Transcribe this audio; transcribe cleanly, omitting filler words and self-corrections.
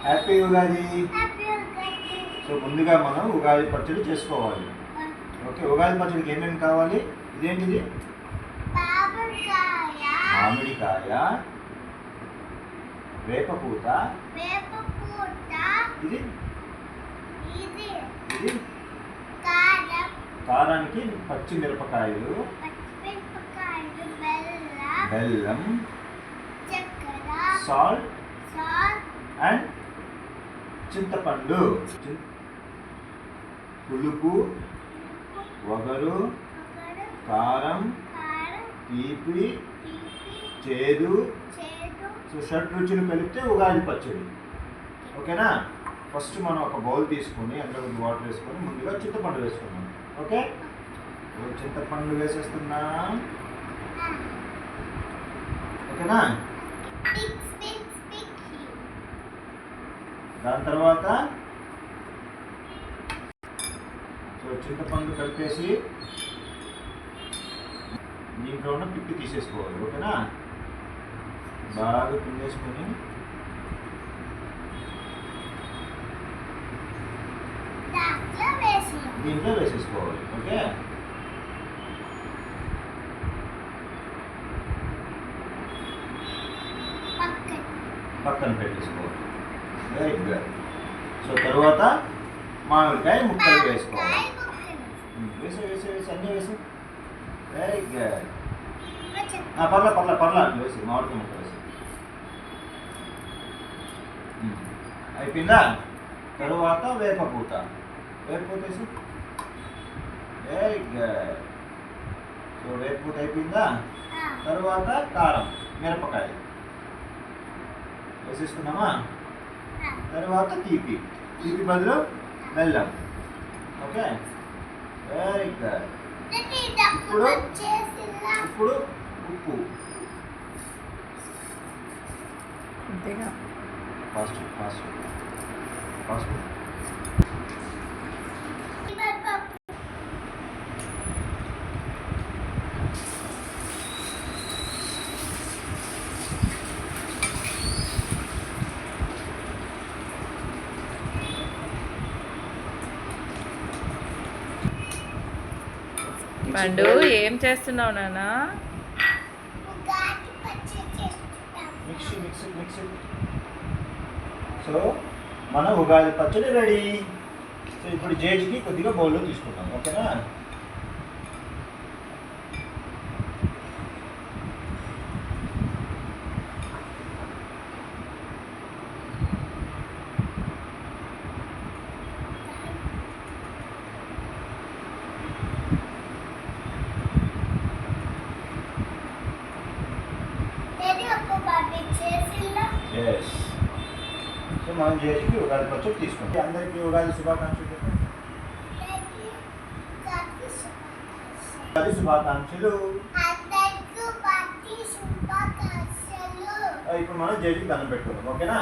Happy Ugadi. So ముందుగా మనం ఉగాది పచ్చడి చేసుకోవాలి. ఓకే, ఉగాది పచ్చడికి ఏమేమి కావాలి? ఇదేంటిది? మామిడికాయ, వేపపూత, ఇది ఇది కారానికి పచ్చిమిరపకాయలు, బెల్లం, సాల్ట్ అండ్ చింతపండు. పులుపు, వగరు, కారం, తీపి, చేదు, సో షడ్ రుచులు కలిపితే ఉగాది పచ్చడి. ఓకేనా? ఫస్ట్ మనం ఒక బౌల్ తీసుకొని అందులో కొద్ది వాటర్ వేసుకొని ముందుగా చింతపండు వేసుకున్నాం. ఓకే, చింతపండు వేసేస్తున్నా. ఓకేనా? దాని తర్వాత సో చింతపండు కలిపేసి దీంట్లో ఉన్న పిప్పి తీసేసుకోవాలి. ఓకేనా? బాగా పిండేసుకొని దీంట్లో వేసేసుకోవాలి. ఓకే, పక్కన పెట్టేసుకోవాలి. Very good. సో తర్వాత మామిడికాయ ముక్కలు వేసుకోవాలి. వేసి వేసి వేసి అన్నీ వేసి. Very good. పర్లా వేసి మామిడికాయ ముక్కలు వేసి అయిపోయిందా? తరువాత వేపపూత వేసి. Very good. సో వేపపూత అయిపోయిందా? తరువాత కారం, మిరపకాయ వేసేసుకున్నామా? తర్వాత తీపి బదులు బెల్లం. Okay, very good. ఇప్పుడు ఉప్పు. ఫాస్ట్ పండు, ఏం చేస్తున్నావు నాన్న? మిక్స్. సో మన ఉగాది పచ్చడి రెడీ. సో ఇప్పుడు జేజీకి కొద్దిగా బౌల్లో తీసుకుంటాం. ఓకేనా? సో మనం జేజీకి ఉగాది పచ్చడి తీసుకుంటాం. అందరికీ ఉగాది శుభాకాంక్షలు చెప్పండి. ఉగాది శుభాకాంక్షలు. ఇప్పుడు మనం జేజీకి దండం పెట్టుకుందాం. ఓకేనా?